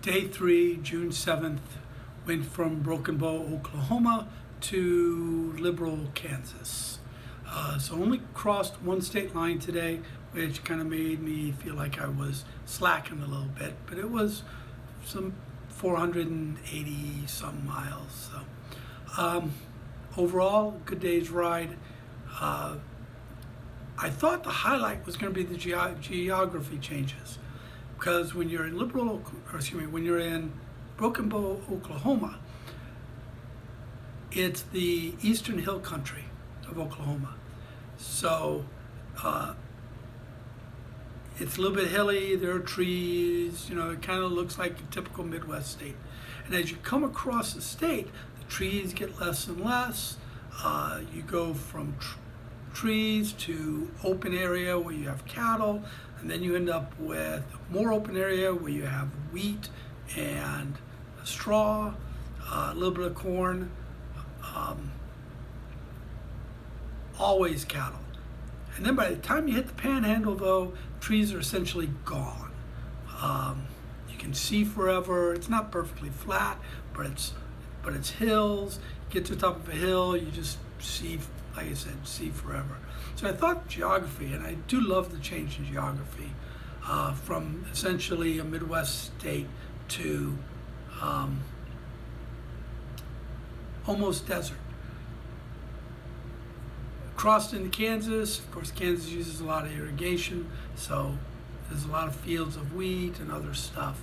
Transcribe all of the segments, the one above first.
Day 3, June 7th, went from Broken Bow, Oklahoma to Liberal, Kansas. So only crossed one state line today, which kind of made me feel like I was slacking a little bit, but it was some 480 some miles. So overall, good day's ride. I thought the highlight was going to be the geography changes, because when you're in when you're in Broken Bow, Oklahoma, it's the eastern hill country of Oklahoma. So it's a little bit hilly, there are trees, it kind of looks like a typical Midwest state. And as you come across the state, the trees get less and less. You go from trees to open area where you have cattle, and then you end up with more open area where you have wheat and straw, a little bit of corn, always cattle. And then by the time you hit the panhandle, though, trees are essentially gone. You can see forever. It's not perfectly flat, but it's hills. You get to the top of a hill, you just see, like I said, see forever. So I thought geography, and I do love the change in geography, from essentially a Midwest state to almost desert. Crossed into Kansas. Of course, Kansas uses a lot of irrigation, so there's a lot of fields of wheat and other stuff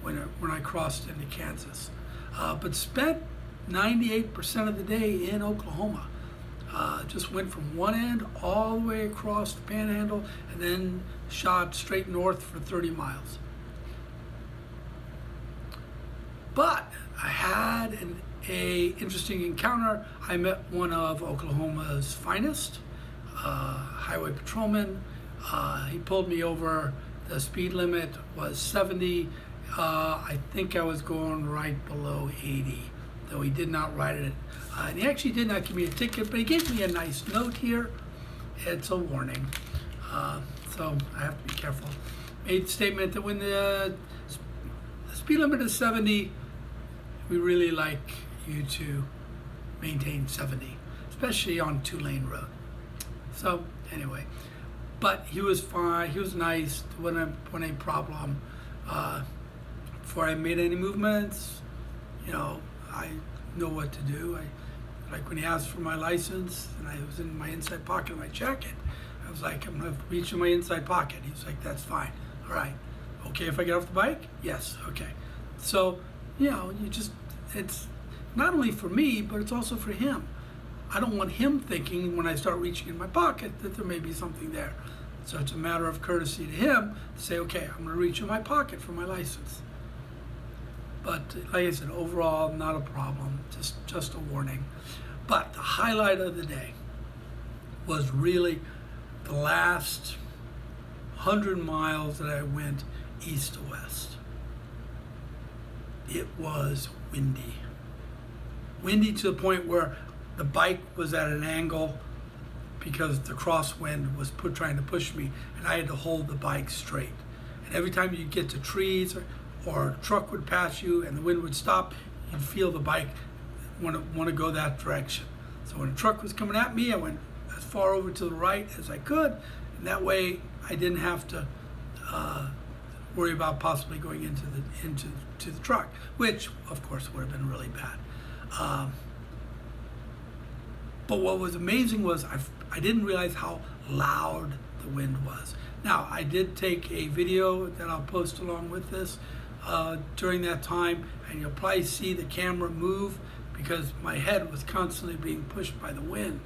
when I crossed into Kansas. But spent 98% of the day in Oklahoma. Just went from one end all the way across the panhandle and then shot straight north for 30 miles. But I had an interesting encounter. I met one of Oklahoma's finest, highway patrolman. He pulled me over. The speed limit was 70. I think I was going right below 80, though he did not write it. And he actually did not give me a ticket, but he gave me a nice note here. It's a warning. So I have to be careful. Made the statement that when the speed limit is 70, we really like you to maintain 70, especially on 2-lane road. So anyway, but he was fine. He was nice. Wasn't a problem. Before I made any movements, I know what to do. Like when he asked for my license and I was in my inside pocket of my jacket, I was like, I'm gonna reach in my inside pocket. He was like, that's fine. All right. Okay, if I get off the bike? Yes. Okay. So, it's not only for me, but it's also for him. I don't want him thinking when I start reaching in my pocket that there may be something there. So it's a matter of courtesy to him to say, okay, I'm going to reach in my pocket for my license. But like I said, overall, not a problem, just a warning. But the highlight of the day was really the last 100 miles that I went east to west. It was windy. Windy to the point where the bike was at an angle because the crosswind was trying to push me, and I had to hold the bike straight. And every time you get to trees or a truck would pass you and the wind would stop, you'd feel the bike want to go that direction. So when a truck was coming at me, I went as far over to the right as I could, and that way I didn't have to worry about possibly going into the truck, which of course would have been really bad. But what was amazing was I didn't realize how loud the wind was. Now, I did take a video that I'll post along with this during that time, and you'll probably see the camera move because my head was constantly being pushed by the wind.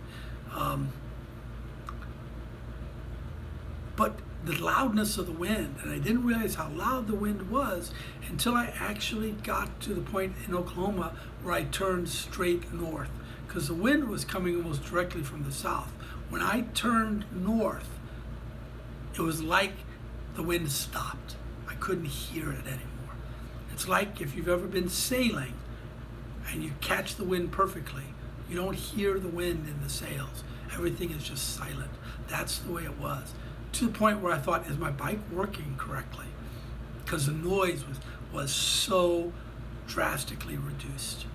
But the loudness of the wind, and I didn't realize how loud the wind was until I actually got to the point in Oklahoma where I turned straight north, because the wind was coming almost directly from the south. When I turned north, it was like the wind stopped. I couldn't hear it anymore. It's like if you've ever been sailing and you catch the wind perfectly, you don't hear the wind in the sails. Everything is just silent. That's the way it was. To the point where I thought, is my bike working correctly? Because the noise was so drastically reduced.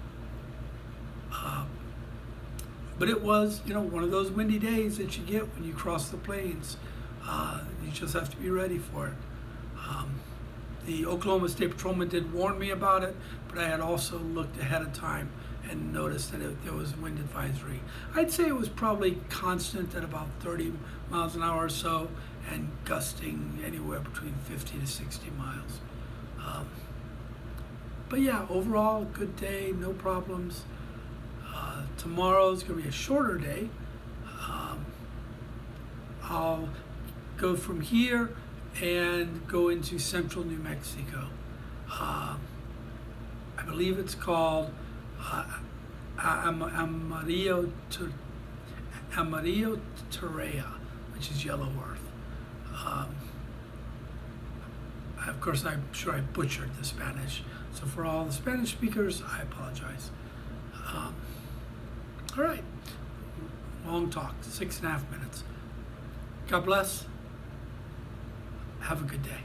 But it was, one of those windy days that you get when you cross the plains. You just have to be ready for it. The Oklahoma State Patrolman did warn me about it, but I had also looked ahead of time and noticed that there was wind advisory. I'd say it was probably constant at about 30 miles an hour or so, and gusting anywhere between 50 to 60 miles. But yeah, overall, a good day, no problems. Tomorrow's going to be a shorter day. I'll go from here and go into central New Mexico. I believe it's called Amarillo Torreya, which is Yellow Earth. Of course, I'm sure I butchered the Spanish, so for all the Spanish speakers, I apologize. All right, long talk, 6.5 minutes. God bless. Have a good day.